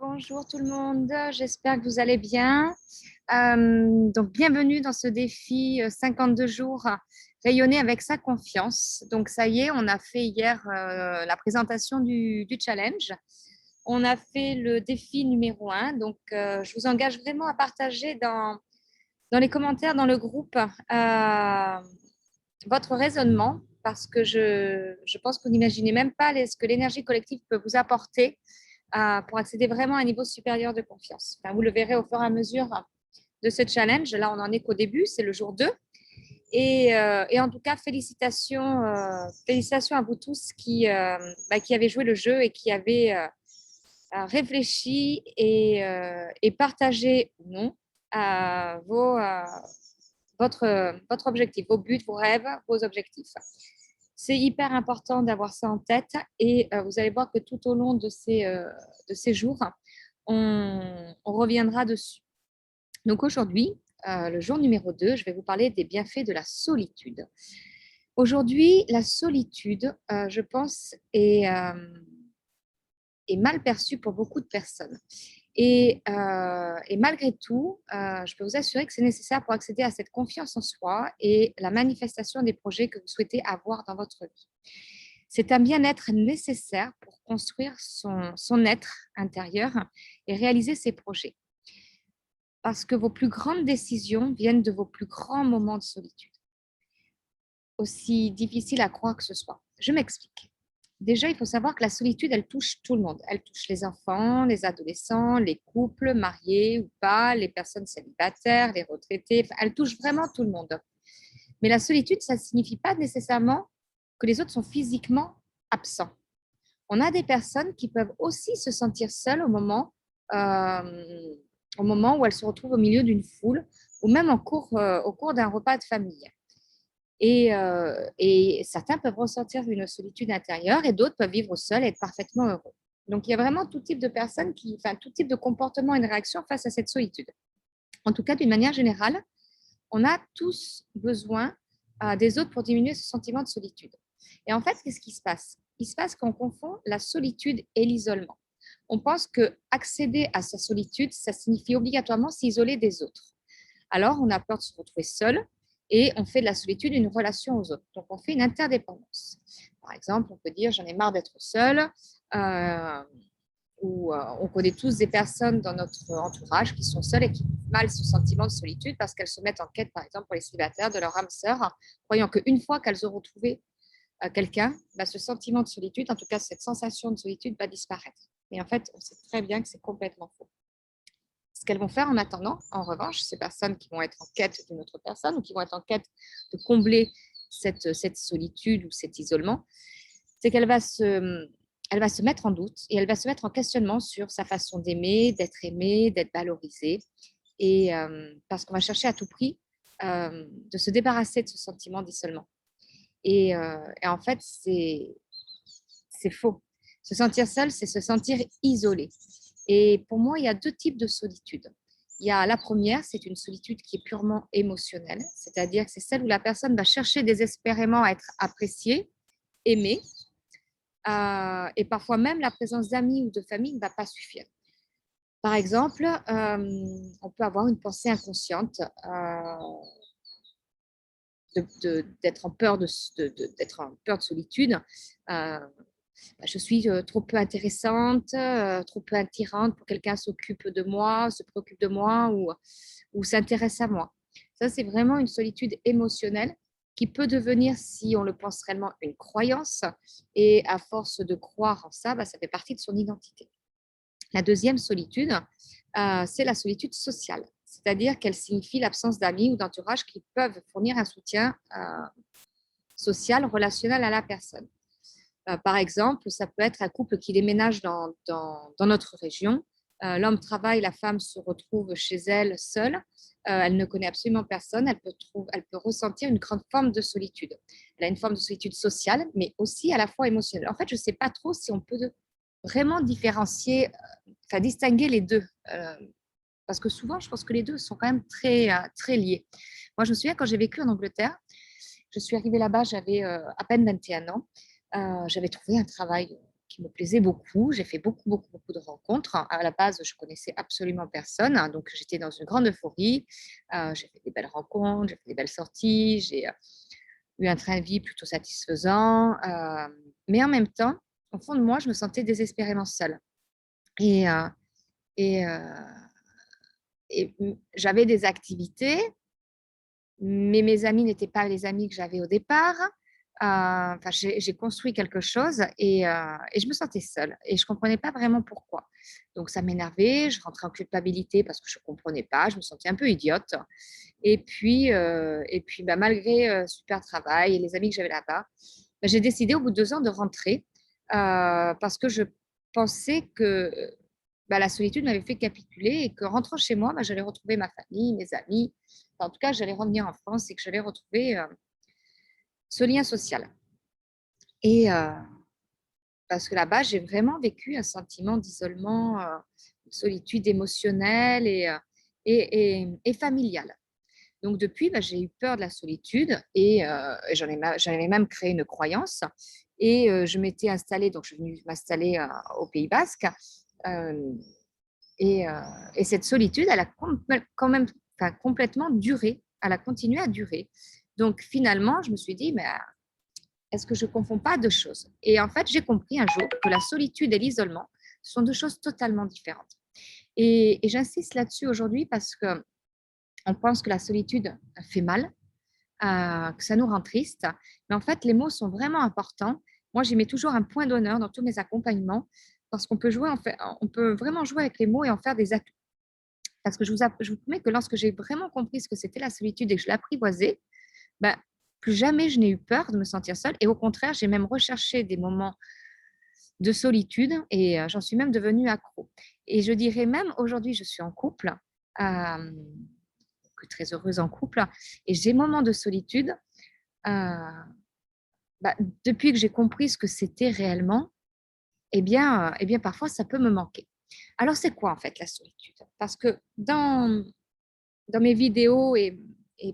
Bonjour tout le monde, j'espère que vous allez bien. Donc, bienvenue dans ce défi 52 jours rayonner avec sa confiance. Donc, ça y est, on a fait hier la présentation du challenge. On a fait le défi numéro 1. Donc, je vous engage vraiment à partager dans les commentaires, dans le groupe, votre raisonnement parce que je pense que vous n'imaginez même pas ce que l'énergie collective peut vous apporter pour accéder vraiment à un niveau supérieur de confiance. Enfin, vous le verrez au fur et à mesure de ce challenge. Là, on n'en est qu'au début, c'est le jour 2. Et en tout cas, félicitations à vous tous qui avez joué le jeu et qui avez réfléchi et partagé ou non votre objectif, vos buts, vos rêves, vos objectifs. C'est hyper important d'avoir ça en tête et vous allez voir que tout au long de ces jours, on reviendra dessus. Donc aujourd'hui, le jour numéro 2, je vais vous parler des bienfaits de la solitude. Aujourd'hui, la solitude, je pense, est mal perçue pour beaucoup de personnes. Et malgré tout, je peux vous assurer que c'est nécessaire pour accéder à cette confiance en soi et la manifestation des projets que vous souhaitez avoir dans votre vie. C'est un bien-être nécessaire pour construire son être intérieur et réaliser ses projets. Parce que vos plus grandes décisions viennent de vos plus grands moments de solitude. Aussi difficile à croire que ce soit. Je m'explique. Déjà, il faut savoir que la solitude, elle touche tout le monde. Elle touche les enfants, les adolescents, les couples, mariés ou pas, les personnes célibataires, les retraités. Enfin, elle touche vraiment tout le monde. Mais la solitude, ça ne signifie pas nécessairement que les autres sont physiquement absents. On a des personnes qui peuvent aussi se sentir seules au moment où elles se retrouvent au milieu d'une foule ou même au cours d'un repas de famille. Et certains peuvent ressentir une solitude intérieure et d'autres peuvent vivre seuls et être parfaitement heureux. Donc, il y a vraiment tout type de personnes, tout type de comportement et de réaction face à cette solitude. En tout cas, d'une manière générale, on a tous besoin des autres pour diminuer ce sentiment de solitude. Et en fait, qu'est-ce qui se passe? Il se passe qu'on confond la solitude et l'isolement. On pense que accéder à sa solitude, ça signifie obligatoirement s'isoler des autres. Alors, on a peur de se retrouver seul et on fait de la solitude une relation aux autres. Donc, on fait une interdépendance. Par exemple, on peut dire j'en ai marre d'être seul, ou on connaît tous des personnes dans notre entourage qui sont seules et qui vivent mal ce sentiment de solitude parce qu'elles se mettent en quête, par exemple, pour les célibataires, de leur âme sœur, croyant qu'une fois qu'elles auront trouvé quelqu'un, ce sentiment de solitude, en tout cas cette sensation de solitude, va disparaître. Mais en fait, on sait très bien que c'est complètement faux. Ce qu'elles vont faire en attendant, en revanche, ces personnes qui vont être en quête d'une autre personne ou qui vont être en quête de combler cette solitude ou cet isolement, c'est qu'elle va se mettre en doute et elle va se mettre en questionnement sur sa façon d'aimer, d'être valorisée. Et parce qu'on va chercher à tout prix de se débarrasser de ce sentiment d'isolement. Et en fait, c'est faux. Se sentir seul, c'est se sentir isolé. Et pour moi, il y a deux types de solitude. Il y a la première, c'est une solitude qui est purement émotionnelle, c'est-à-dire que c'est celle où la personne va chercher désespérément à être appréciée, aimée, et parfois même la présence d'amis ou de famille ne va pas suffire. Par exemple, on peut avoir une pensée inconsciente d'être en peur d'être en peur de solitude. Je suis trop peu intéressante, trop peu attirante pour que quelqu'un s'occupe de moi, se préoccupe de moi ou s'intéresse à moi. Ça, c'est vraiment une solitude émotionnelle qui peut devenir, si on le pense réellement, une croyance. Et à force de croire en ça, ça fait partie de son identité. La deuxième solitude, c'est la solitude sociale, c'est-à-dire qu'elle signifie l'absence d'amis ou d'entourage qui peuvent fournir un soutien social, relationnel à la personne. Par exemple, ça peut être un couple qui déménage dans notre région. L'homme travaille, la femme se retrouve chez elle seule. Elle ne connaît absolument personne. Elle peut ressentir une grande forme de solitude. Elle a une forme de solitude sociale, mais aussi à la fois émotionnelle. En fait, je ne sais pas trop si on peut vraiment distinguer les deux. Parce que souvent, je pense que les deux sont quand même très liés. Moi, je me souviens quand j'ai vécu en Angleterre, je suis arrivée là-bas, j'avais à peine 21 ans. J'avais trouvé un travail qui me plaisait beaucoup. J'ai fait beaucoup de rencontres. À la base, je connaissais absolument personne, hein, donc j'étais dans une grande euphorie. J'ai fait des belles rencontres, j'ai fait des belles sorties, j'ai eu un train de vie plutôt satisfaisant. Mais en même temps, au fond de moi, je me sentais désespérément seule. Et, euh, et, euh, j'avais des activités, mais mes amis n'étaient pas les amis que j'avais au départ. Enfin, j'ai construit quelque chose et je me sentais seule et je ne comprenais pas vraiment pourquoi. Donc, ça m'énervait, je rentrais en culpabilité parce que je ne comprenais pas, je me sentais un peu idiote. Et puis bah, malgré super travail et les amis que j'avais là-bas, bah, j'ai décidé au bout de 2 ans de rentrer parce que je pensais que bah, la solitude m'avait fait capituler et que rentrant chez moi, bah, j'allais retrouver ma famille, mes amis. Enfin, en tout cas, j'allais revenir en France et que j'allais retrouver ce lien social. Et parce que là-bas, j'ai vraiment vécu un sentiment d'isolement, de solitude émotionnelle et familiale. Donc depuis, bah, j'ai eu peur de la solitude et j'en avais même créé une croyance. Et je m'étais installée, donc je suis venue m'installer au Pays Basque. Euh, et, et cette solitude, elle a quand même enfin, complètement duré. Elle a continué à durer. Donc finalement, je me suis dit, mais est-ce que je ne confonds pas deux choses? Et en fait, j'ai compris un jour que la solitude et l'isolement sont deux choses totalement différentes. Et j'insiste là-dessus aujourd'hui parce que on pense que la solitude fait mal, que ça nous rend triste. Mais en fait, les mots sont vraiment importants. Moi, j'y mets toujours un point d'honneur dans tous mes accompagnements parce qu'on peut jouer, en fait, on peut vraiment jouer avec les mots et en faire des atouts. Parce que je vous promets que lorsque j'ai vraiment compris ce que c'était la solitude et que je l'apprivoisais, ben, plus jamais je n'ai eu peur de me sentir seule. Et au contraire, j'ai même recherché des moments de solitude et j'en suis même devenue accro. Et je dirais même aujourd'hui, je suis en couple, euh, très heureuse en couple, et j'ai des moments de solitude. euh, Bah, depuis que j'ai compris ce que c'était réellement, eh bien, parfois, ça peut me manquer. Alors, c'est quoi en fait la solitude? Parce que dans mes vidéos et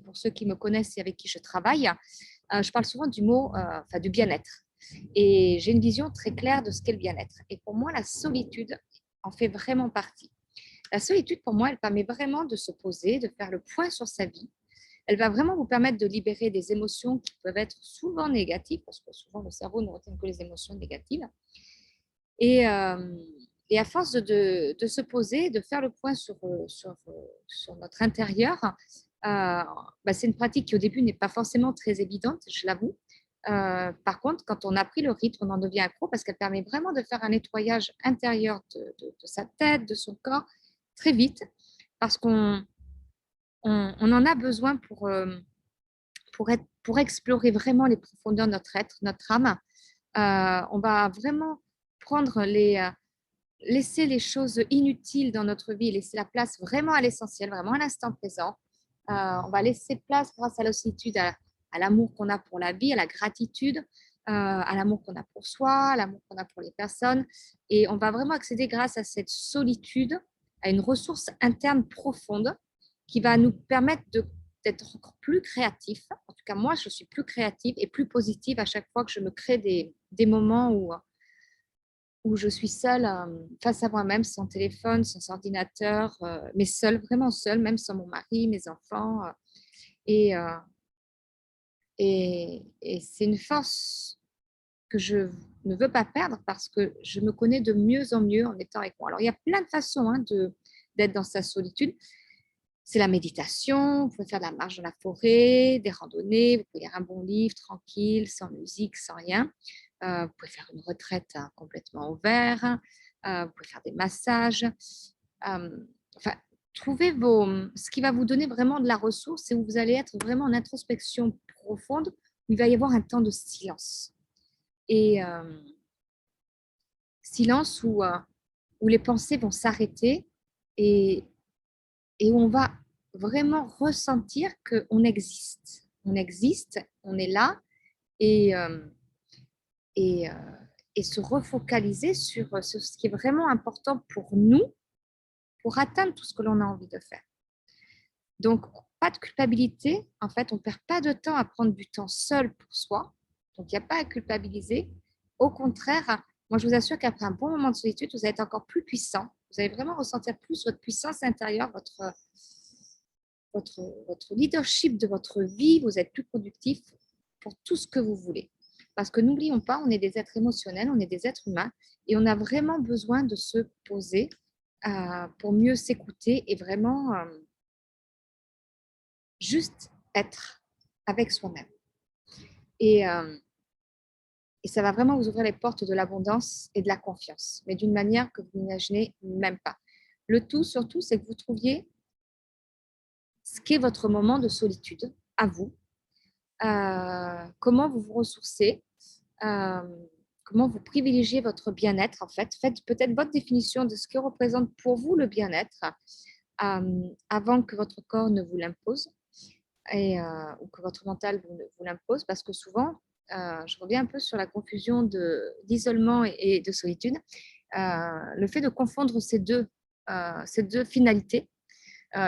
pour ceux qui me connaissent et avec qui je travaille, je parle souvent du mot, enfin, du bien-être. Et j'ai une vision très claire de ce qu'est le bien-être. Et pour moi, la solitude en fait vraiment partie. La solitude, pour moi, elle permet vraiment de se poser, de faire le point sur sa vie. Elle va vraiment vous permettre de libérer des émotions qui peuvent être souvent négatives, parce que souvent le cerveau ne retient que les émotions négatives. Et, euh, et à force de se poser, de faire le point sur notre intérieur, bah, c'est une pratique qui au début n'est pas forcément très évidente, je l'avoue. Par contre, quand on a pris le rythme, on en devient accro parce qu'elle permet vraiment de faire un nettoyage intérieur de sa tête, de son corps, très vite, parce qu'on en a besoin pour explorer vraiment les profondeurs de notre être, notre âme. On va vraiment prendre laisser les choses inutiles dans notre vie, laisser la place vraiment à l'essentiel, vraiment à l'instant présent. On va laisser place grâce à la solitude, à l'amour qu'on a pour la vie, à la gratitude, à l'amour qu'on a pour soi, à l'amour qu'on a pour les personnes. Et on va vraiment accéder grâce à cette solitude à une ressource interne profonde qui va nous permettre d'être encore plus créatif. En tout cas, moi, je suis plus créative et plus positive à chaque fois que je me crée des moments où je suis seule face à moi-même, sans téléphone, sans ordinateur, mais seule, vraiment seule, même sans mon mari, mes enfants. Et, euh, et c'est une force que je ne veux pas perdre parce que je me connais de mieux en mieux en étant avec moi. Alors, il y a plein de façons d'être dans sa solitude. C'est la méditation, vous pouvez faire de la marche dans la forêt, des randonnées, vous pouvez lire un bon livre tranquille, sans musique, sans rien. Vous pouvez faire une retraite complètement ouverte. Vous pouvez faire des massages. Enfin, trouvez ce qui va vous donner vraiment de la ressource et où vous allez être vraiment en introspection profonde, où il va y avoir un temps de silence. Et silence où les pensées vont s'arrêter et, et où on va vraiment ressentir qu'on existe. On existe, on est là et, et, euh, et se refocaliser sur ce qui est vraiment important pour nous, pour atteindre tout ce que l'on a envie de faire. Donc, pas de culpabilité. En fait, on ne perd pas de temps à prendre du temps seul pour soi. Donc, il n'y a pas à culpabiliser. Au contraire, moi, je vous assure qu'après un bon moment de solitude, vous allez être encore plus puissant. Vous allez vraiment ressentir plus votre puissance intérieure, votre leadership de votre vie. Vous êtes plus productif pour tout ce que vous voulez. Parce que n'oublions pas, on est des êtres émotionnels, on est des êtres humains et on a vraiment besoin de se poser pour mieux s'écouter et vraiment juste être avec soi-même. Et, euh, et ça va vraiment vous ouvrir les portes de l'abondance et de la confiance, mais d'une manière que vous n'imaginez même pas. Le tout, surtout, c'est que vous trouviez ce qu'est votre moment de solitude à vous, comment vous vous ressourcez, euh, comment vous privilégiez votre bien-être, en fait. Faites peut-être votre définition de ce que représente pour vous le bien-être avant que votre corps ne vous l'impose ou que votre mental vous l'impose, parce que souvent, je reviens un peu sur la confusion d'isolement et de solitude, le fait de confondre ces deux finalités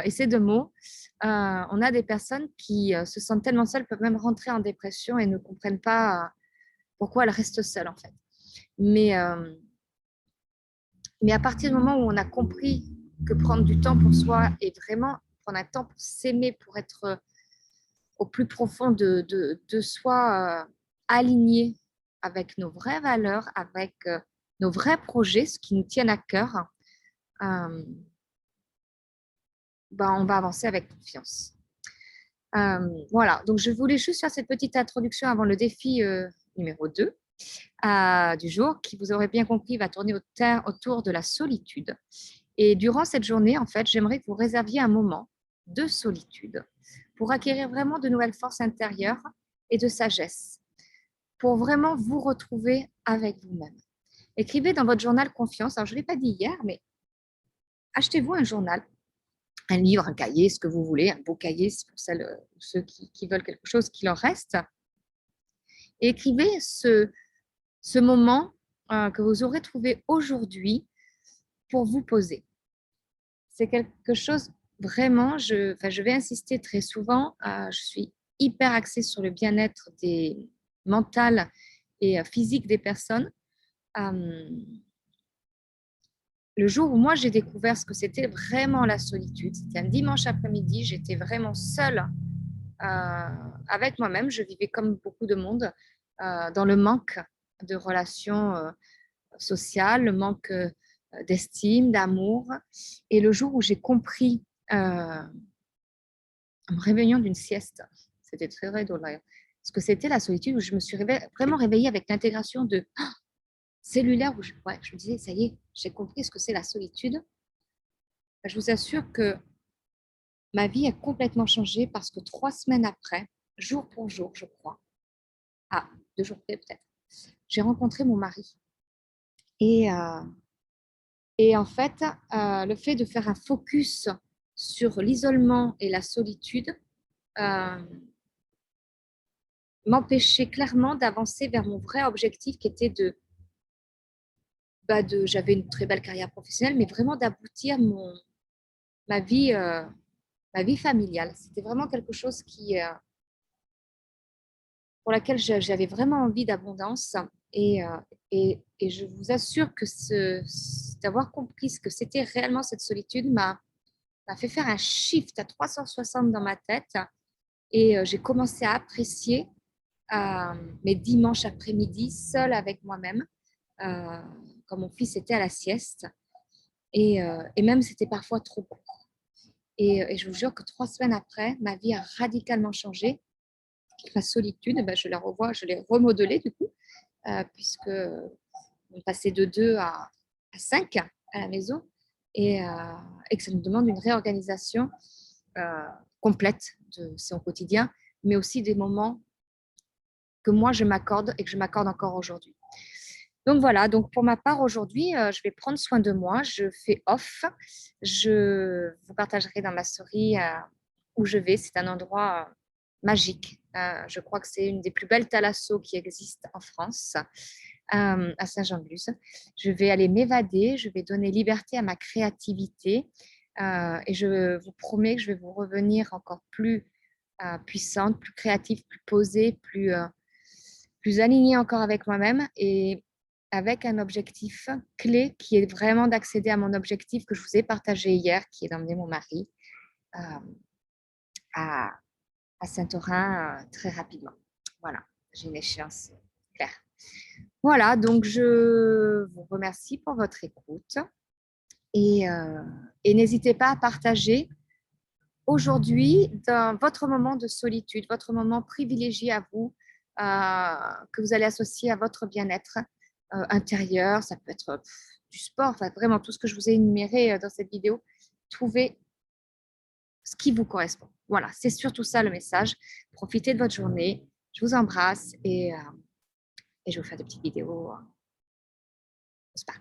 et ces deux mots, on a des personnes qui se sentent tellement seules, peuvent même rentrer en dépression et ne comprennent pas pourquoi elles restent seules en fait. Mais, euh, mais à partir du moment où on a compris que prendre du temps pour soi et vraiment prendre un temps pour s'aimer, pour être au plus profond de soi, aligné avec nos vraies valeurs, avec nos vrais projets, ce qui nous tiennent à cœur, euh, ben, on va avancer avec confiance. Voilà, donc je voulais juste faire cette petite introduction avant le défi numéro 2 du jour, qui, vous aurez bien compris, va tourner autour de la solitude. Et durant cette journée, en fait, j'aimerais que vous réserviez un moment de solitude pour acquérir vraiment de nouvelles forces intérieures et de sagesse, pour vraiment vous retrouver avec vous-même. Écrivez dans votre journal confiance. Alors, je ne l'ai pas dit hier, mais achetez-vous un journal, un livre, un cahier, ce que vous voulez, un beau cahier pour ceux qui veulent quelque chose qui leur reste. Et écrivez ce moment que vous aurez trouvé aujourd'hui pour vous poser. C'est quelque chose vraiment, je vais insister très souvent, je suis hyper axée sur le bien-être mental et physique des personnes. Le jour où moi j'ai découvert ce que c'était vraiment la solitude, c'était un dimanche après-midi, j'étais vraiment seule avec moi-même, je vivais comme beaucoup de monde dans le manque de relations sociales, le manque d'estime, d'amour. Et le jour où j'ai compris, en me réveillant d'une sieste, c'était très vrai d'ailleurs, ce que c'était la solitude, où je me suis vraiment réveillée avec l'intégration de cellulaire, où je me disais, ça y est, j'ai compris ce que c'est la solitude. Je vous assure que ma vie a complètement changé parce que 3 semaines après, jour pour jour, je crois, 2 jours près peut-être, j'ai rencontré mon mari. Et, en fait, le fait de faire un focus sur l'isolement et la solitude m'empêchait clairement d'avancer vers mon vrai objectif qui était j'avais une très belle carrière professionnelle, mais vraiment d'aboutir ma vie, ma vie familiale. C'était vraiment quelque chose pour laquelle j'avais vraiment envie d'abondance. Et je vous assure que d'avoir compris ce que c'était réellement cette solitude m'a fait faire un shift à 360 dans ma tête. Et j'ai commencé à apprécier mes dimanches après-midi seule avec moi-même, quand mon fils était à la sieste. Et même, c'était parfois trop court. Et je vous jure que 3 semaines après, ma vie a radicalement changé. La solitude, je la revois, je l'ai remodelée du coup, puisque on passait de 2 à 5 à la maison et que ça nous demande une réorganisation complète de son quotidien, mais aussi des moments que moi je m'accorde et que je m'accorde encore aujourd'hui. Donc voilà, donc pour ma part aujourd'hui, je vais prendre soin de moi, je fais off, je vous partagerai dans ma story où je vais, c'est un endroit magique. Je crois que c'est une des plus belles thalassos qui existent en France, à Saint-Jean-de-Luz. Je vais aller m'évader, je vais donner liberté à ma créativité et je vous promets que je vais vous revenir encore plus puissante, plus créative, plus posée, plus alignée encore avec moi-même. Et avec un objectif clé qui est vraiment d'accéder à mon objectif que je vous ai partagé hier, qui est d'emmener mon mari euh, à, à Saint-Orin très rapidement. Voilà, j'ai une échéance claire. Voilà, donc je vous remercie pour votre écoute et n'hésitez pas à partager aujourd'hui dans votre moment de solitude, votre moment privilégié à vous, que vous allez associer à votre bien-être intérieur. Ça peut être du sport, enfin vraiment tout ce que je vous ai énuméré dans cette vidéo. Trouvez ce qui vous correspond. Voilà, c'est surtout ça le message. Profitez de votre journée. Je vous embrasse et je vous fais des petites vidéos au spa.